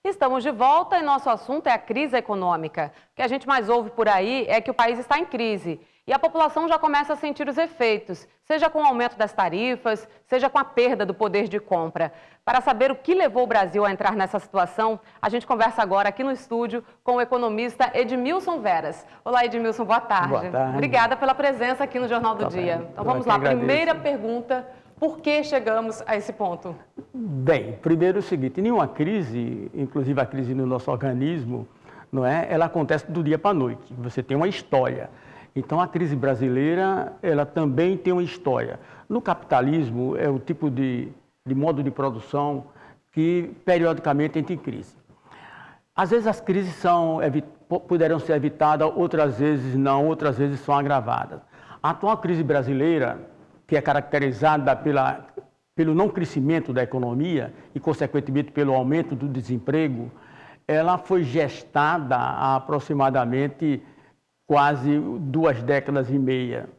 Estamos de volta e nosso assunto é a crise econômica. O que a gente mais ouve por aí é que o país está em crise e a população já começa a sentir os efeitos, seja com o aumento das tarifas, seja com a perda do poder de compra. Para saber o que levou o Brasil a entrar nessa situação, a gente conversa agora aqui no estúdio com o economista Edmilson Veras. Olá, Edmilson, boa tarde. Boa tarde. Obrigada pela presença aqui no Jornal do Dia. Bem. Então vamos lá, primeira pergunta. Por que chegamos a esse ponto? Bem, primeiro é o seguinte, nenhuma crise, inclusive a crise no nosso organismo, não é? Ela acontece do dia para a noite. Você tem uma história. Então a crise brasileira, ela também tem uma história. No capitalismo é o tipo de modo de produção que periodicamente entra em crise. Às vezes as crises poderão ser evitadas, outras vezes não, outras vezes são agravadas. A atual crise brasileira, que é caracterizada pelo não crescimento da economia e, consequentemente, pelo aumento do desemprego, ela foi gestada há aproximadamente quase 2 décadas e meia,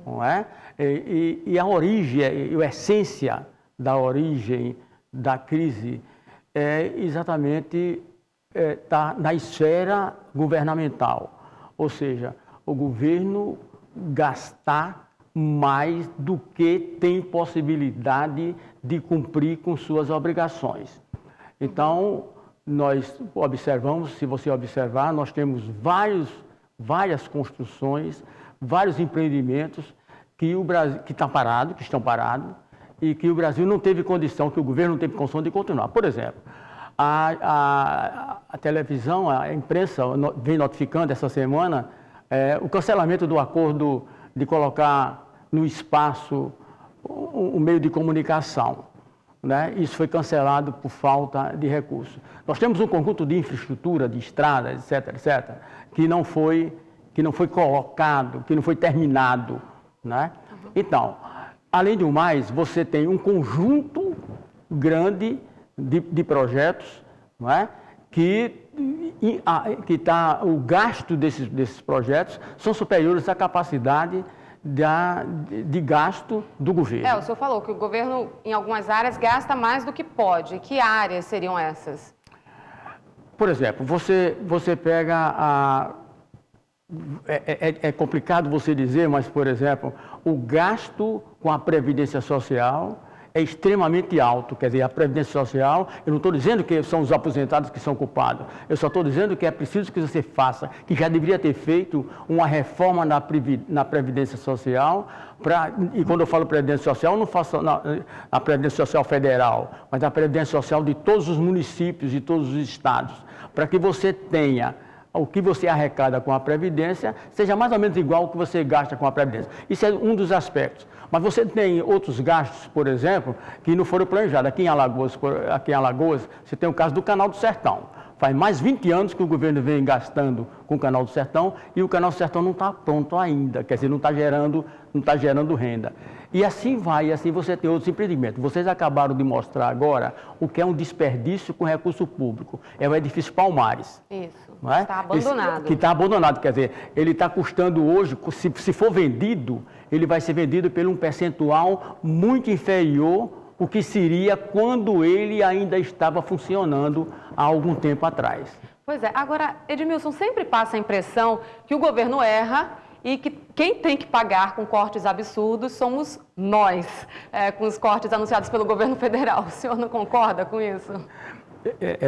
não é? E a origem, a essência da origem da crise é exatamente tá na esfera governamental, ou seja, o governo gastar mais do que tem possibilidade de cumprir com suas obrigações. Então, nós observamos, se você observar, nós temos várias construções, vários empreendimentos que o Brasil, que estão parados, e que o Brasil não teve condição, que o governo não teve condição de continuar. Por exemplo, a televisão, a imprensa vem notificando essa semana o cancelamento do acordo de colocar no espaço um meio de comunicação, né? Isso foi cancelado por falta de recursos. Nós temos um conjunto de infraestrutura, de estradas, etc., que não foi colocado, que não foi terminado, né? Então, além do mais, você tem um conjunto grande de projetos, não é? O gasto desses projetos são superiores à capacidade de gasto do governo. O senhor falou que o governo, em algumas áreas, gasta mais do que pode. Que áreas seriam essas? Por exemplo, você pega é complicado você dizer, mas, por exemplo, o gasto com a Previdência Social é extremamente alto. Quer dizer, a Previdência Social, eu não estou dizendo que são os aposentados que são culpados, eu só estou dizendo que é preciso que você faça, que já deveria ter feito uma reforma na Previdência Social, e quando eu falo Previdência Social, eu não faço a Previdência Social Federal, mas a Previdência Social de todos os municípios e todos os estados, para que você tenha o que você arrecada com a Previdência seja mais ou menos igual ao que você gasta com a Previdência. Isso é um dos aspectos. Mas você tem outros gastos, por exemplo, que não foram planejados. Aqui em Alagoas, você tem o caso do Canal do Sertão. Faz mais 20 anos que o governo vem gastando com o Canal do Sertão e o Canal do Sertão não está pronto ainda, quer dizer, não está gerando renda. E assim vai, e assim você tem outros empreendimentos. Vocês acabaram de mostrar agora o que é um desperdício com recurso público. É o edifício Palmares. Isso, não é? Está abandonado. Que está abandonado, quer dizer, ele está custando hoje, se for vendido, ele vai ser vendido por um percentual muito inferior ao que seria quando ele ainda estava funcionando há algum tempo atrás. Pois é. Agora, Edmilson, sempre passa a impressão que o governo erra e que quem tem que pagar com cortes absurdos somos nós, com os cortes anunciados pelo governo federal. O senhor não concorda com isso?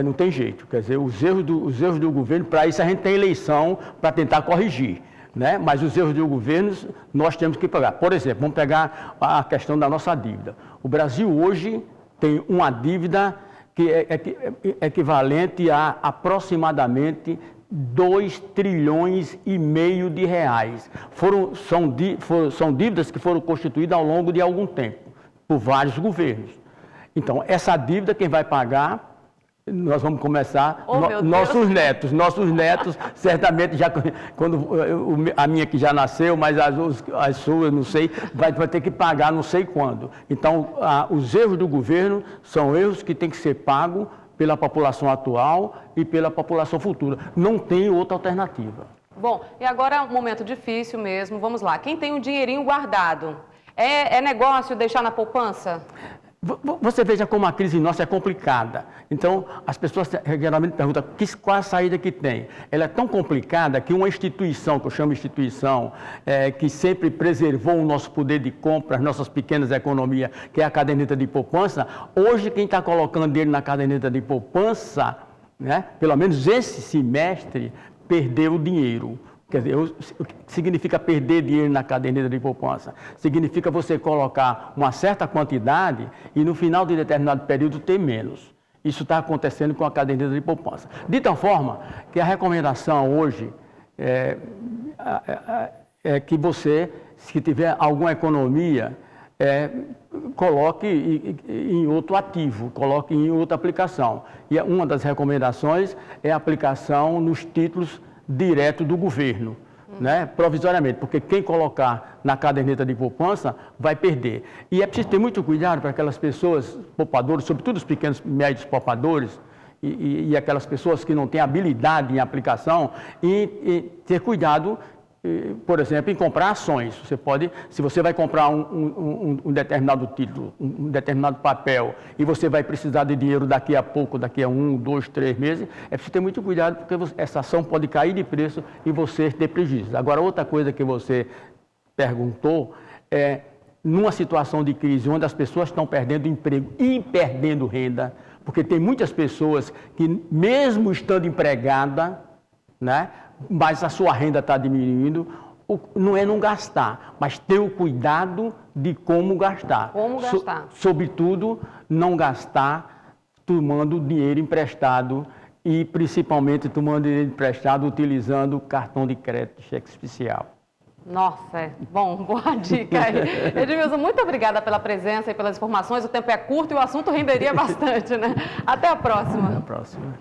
Não tem jeito, quer dizer, os erros do governo, para isso a gente tem eleição para tentar corrigir, né? Mas os erros do governo nós temos que pagar. Por exemplo, vamos pegar a questão da nossa dívida. O Brasil hoje tem uma dívida que é equivalente a aproximadamente 2 trilhões e meio de reais. São dívidas que foram constituídas ao longo de algum tempo, por vários governos. Então, essa dívida quem vai pagar, nós vamos começar, nossos netos, certamente, já quando a minha que já nasceu, mas as suas, não sei, vai ter que pagar não sei quando. Então, os erros do governo são erros que têm que ser pagos pela população atual e pela população futura. Não tem outra alternativa. Bom, e agora é um momento difícil mesmo. Vamos lá. Quem tem um dinheirinho guardado, é negócio deixar na poupança? Você veja como a crise nossa é complicada. Então, as pessoas geralmente perguntam qual a saída que tem. Ela é tão complicada que uma instituição, que eu chamo de instituição, que sempre preservou o nosso poder de compra, as nossas pequenas economias, que é a caderneta de poupança, hoje quem está colocando dinheiro na caderneta de poupança, né, pelo menos esse semestre, perdeu o dinheiro. Quer dizer, o que significa perder dinheiro na caderneta de poupança? Significa você colocar uma certa quantidade e no final de determinado período ter menos. Isso está acontecendo com a caderneta de poupança. De tal forma que a recomendação hoje é que você, se tiver alguma economia, coloque em outro ativo, coloque em outra aplicação. E uma das recomendações é a aplicação nos títulos direto do governo, né? Provisoriamente, porque quem colocar na caderneta de poupança vai perder. E é preciso ter muito cuidado para aquelas pessoas poupadores, sobretudo os pequenos e médios poupadores, e aquelas pessoas que não têm habilidade em aplicação, e ter cuidado, por exemplo, em comprar ações. Você pode, se você vai comprar um determinado título, um determinado papel, e você vai precisar de dinheiro daqui a pouco, daqui a 1, 2, 3 meses, é preciso ter muito cuidado, porque essa ação pode cair de preço e você ter prejuízo. Agora, outra coisa que você perguntou é, numa situação de crise, onde as pessoas estão perdendo emprego e perdendo renda, porque tem muitas pessoas que, mesmo estando empregada, né, mas a sua renda está diminuindo, não é não gastar, mas ter o cuidado de como gastar. Como gastar. Sobretudo, não gastar tomando dinheiro emprestado e, principalmente, tomando dinheiro emprestado utilizando cartão de crédito, cheque especial. Nossa, bom, boa dica aí. Edmilson, muito obrigada pela presença e pelas informações. O tempo é curto e o assunto renderia bastante, né? Até a próxima. Até a próxima.